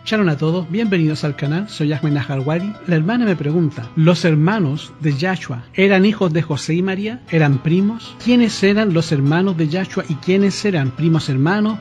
Shalom a todos, bienvenidos al canal, soy Ahmed Naharwari. La hermana me pregunta, ¿los hermanos de Yahshua eran hijos de José y María? ¿Eran primos? ¿Quiénes eran los hermanos de Yahshua y quiénes eran primos hermanos,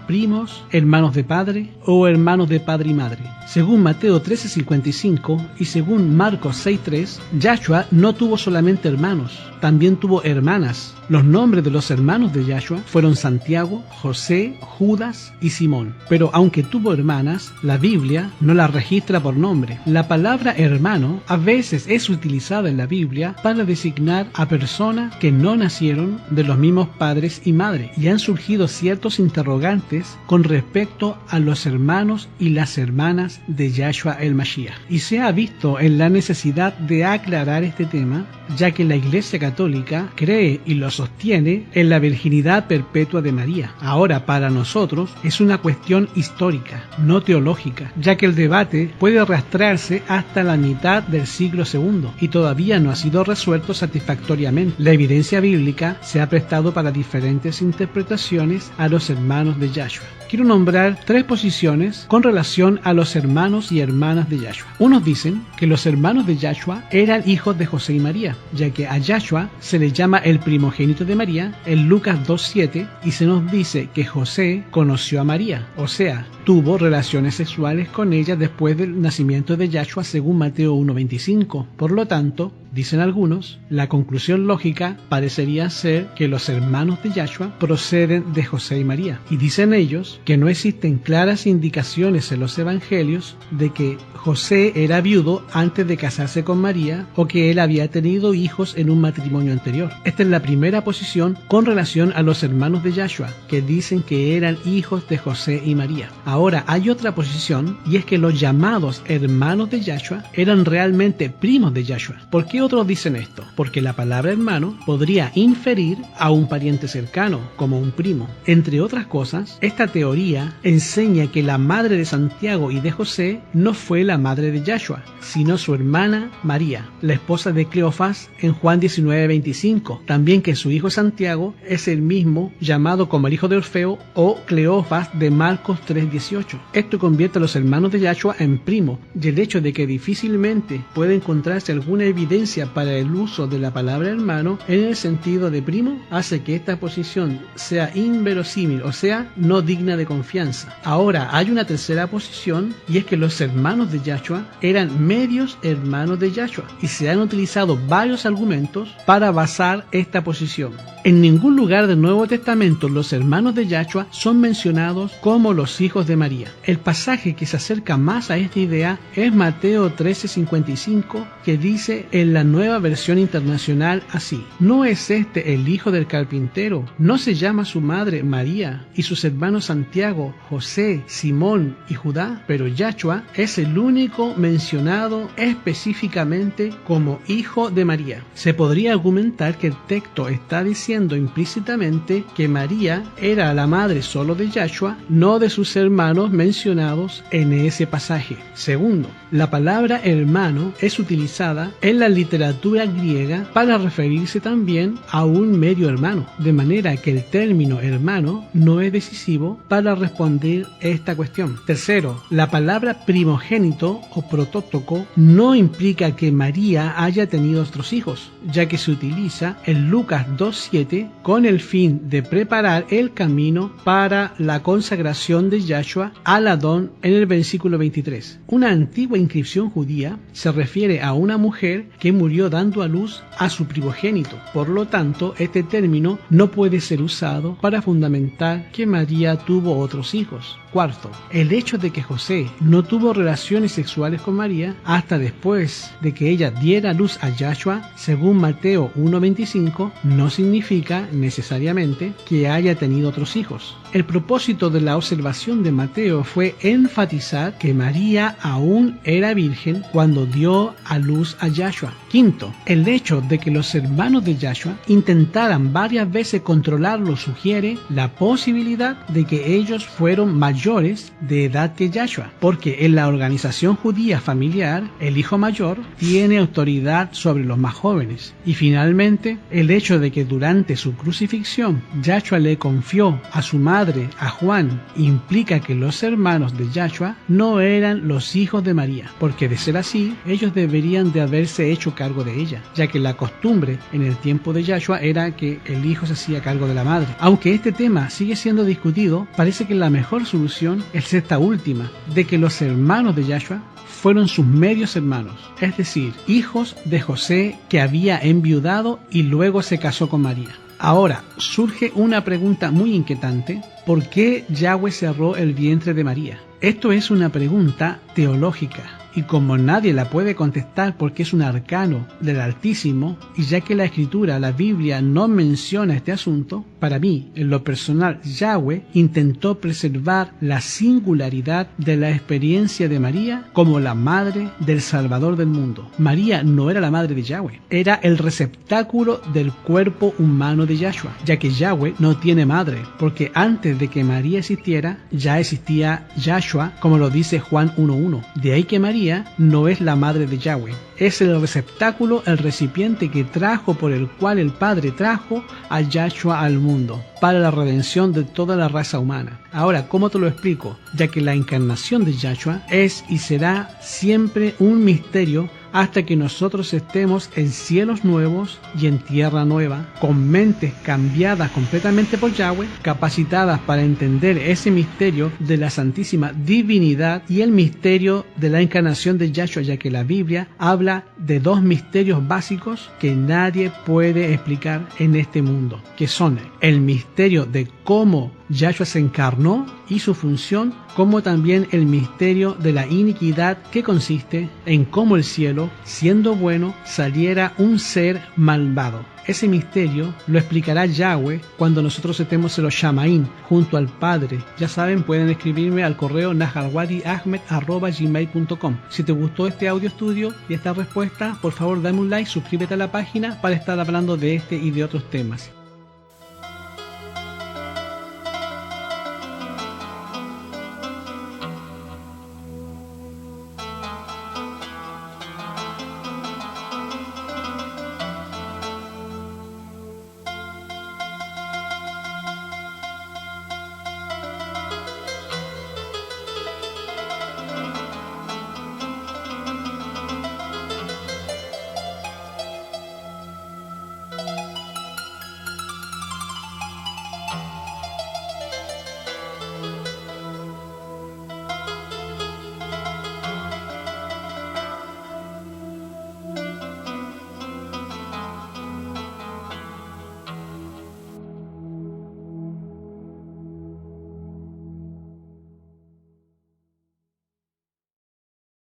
hermanos de padre o hermanos de padre y madre? Según Mateo 13:55 y según Marcos 6:3, Yahshua no tuvo solamente hermanos, también tuvo hermanas. Los nombres de los hermanos de Yahshua fueron Santiago, José, Judas y Simón. Pero aunque tuvo hermanas, la Biblia no las registra por nombre. La palabra hermano a veces es utilizada en la Biblia para designar a personas que no nacieron de los mismos padres y madres, y han surgido ciertos interrogantes con respecto a los hermanos y las hermanas de Yahshua el Mashiach. Y se ha visto en la necesidad de aclarar este tema, ya que la Iglesia Católica cree y lo sostiene en la virginidad perpetua de María. Ahora, para nosotros es una cuestión histórica, no teológica, ya que el debate puede arrastrarse hasta la mitad del siglo II y todavía no ha sido resuelto satisfactoriamente. La evidencia bíblica se ha prestado para diferentes interpretaciones a los hermanos de Yahshua. Quiero nombrar tres posiciones con relación a los hermanos y hermanas de Yahshua. Unos dicen que los hermanos de Yahshua eran hijos de José y María, ya que a Yahshua se le llama el primogénito de María en Lucas 2:7 y se nos dice que José conoció a María, o sea, tuvo relaciones sexuales con ella después del nacimiento de Yahshua según Mateo 1:25. Por lo tanto, dicen algunos, la conclusión lógica parecería ser que los hermanos de Yahshua proceden de José y María. Y dicen ellos que no existen claras indicaciones en los evangelios de que José era viudo antes de casarse con María o que él había tenido hijos en un matrimonio anterior. Esta es la primera posición con relación a los hermanos de Yahshua, que dicen que eran hijos de José y María. Ahora, hay otra posición, y es que los llamados hermanos de Yahshua eran realmente primos de Yahshua. ¿Por qué otros dicen esto? Porque la palabra hermano podría inferir a un pariente cercano, como un primo. Entre otras cosas, esta teoría enseña que la madre de Santiago y de José no fue la madre de Yahshua, sino su hermana María, la esposa de Cleofás en Juan 19:25. También que su hijo Santiago es el mismo llamado como el hijo de Orfeo o Cleofás de Marcos 3:18. Esto convierte a los hermanos de Yahshua en primos, y el hecho de que difícilmente puede encontrarse alguna evidencia para el uso de la palabra hermano en el sentido de primo hace que esta posición sea inverosímil, o sea, no digna de confianza. Ahora, hay una tercera posición, y es que los hermanos de Yahshua eran medios hermanos de Yahshua, y se han utilizado varios argumentos para basar esta posición. En ningún lugar del Nuevo Testamento los hermanos de Yahshua son mencionados como los hijos de María. El pasaje que se acerca más a esta idea es Mateo 13:55, que dice en la Nueva Versión Internacional así: ¿No es este el hijo del carpintero? ¿No se llama su madre María y sus hermanos Santiago, José, Simón y Judá? Pero Yahshua es el único mencionado específicamente como hijo de María. Se podría argumentar que el texto está diciendo implícitamente que María era la madre solo de Yahshua, no de sus hermanos mencionados en ese pasaje. Segundo, la palabra hermano es utilizada en la literatura griega para referirse también a un medio hermano, de manera que el término hermano no es decisivo para responder esta cuestión. Tercero, la palabra primogénito o protótoco no implica que María haya tenido otros hijos, ya que se utiliza en Lucas 2:7 con el fin de preparar el camino para la consagración de Yahshua al Adón en el versículo 23. Una antigua inscripción judía se refiere a una mujer que murió dando a luz a su primogénito. Por lo tanto, este término no puede ser usado para fundamentar que María tuvo otros hijos. Cuarto, el hecho de que José no tuvo relaciones sexuales con María hasta después de que ella diera luz a Yahshua, según Mateo 1:25, no significa necesariamente que haya tenido otros hijos. El propósito de la observación de Mateo fue enfatizar que María aún era virgen cuando dio a luz a Yahshua. Quinto, el hecho hecho de que los hermanos de Yahshua intentaran varias veces controlarlo sugiere la posibilidad de que ellos fueron mayores de edad que Yahshua, porque en la organización judía familiar, el hijo mayor tiene autoridad sobre los más jóvenes. Y finalmente, el hecho de que durante su crucifixión Yahshua le confió a su madre, a Juan, implica que los hermanos de Yahshua no eran los hijos de María, porque de ser así, ellos deberían de haberse hecho cargo de ella, ya que la costumbre en el tiempo de Yahshua era que el hijo se hacía cargo de la madre. Aunque este tema sigue siendo discutido, parece que la mejor solución es esta última, de que los hermanos de Yahshua fueron sus medios hermanos, es decir, hijos de José que había enviudado y luego se casó con María. Ahora, surge una pregunta muy inquietante: ¿por qué Yahweh cerró el vientre de María? Esto es una pregunta teológica, y como nadie la puede contestar porque es un arcano del Altísimo, y ya que la Escritura, la Biblia, no menciona este asunto, para mí, en lo personal, Yahweh intentó preservar la singularidad de la experiencia de María como la madre del Salvador del mundo. María no era la madre de Yahweh, era el receptáculo del cuerpo humano de Yahshua, ya que Yahweh no tiene madre, porque antes de que María existiera, ya existía Yahshua, como lo dice Juan 1:1. De ahí que María no es la madre de Yahweh, es el receptáculo, el recipiente que trajo, por el cual el Padre trajo a Yahshua al mundo, para la redención de toda la raza humana. Ahora, ¿cómo te lo explico? Ya que la encarnación de Yahshua es y será siempre un misterio hasta que nosotros estemos en cielos nuevos y en tierra nueva, con mentes cambiadas completamente por Yahweh, capacitadas para entender ese misterio de la santísima divinidad y el misterio de la encarnación de Yahshua, ya que la Biblia habla de dos misterios básicos que nadie puede explicar en este mundo, que son el misterio de cómo Yahshua se encarnó y su función, como también el misterio de la iniquidad, que consiste en cómo el cielo, siendo bueno, saliera un ser malvado. Ese misterio lo explicará Yahweh cuando nosotros estemos en los Shamaín, junto al Padre. Ya saben, pueden escribirme al correo naharwadiahmed@gmail.com. Si te gustó este audio estudio y esta respuesta, por favor dame un like, suscríbete a la página para estar hablando de este y de otros temas.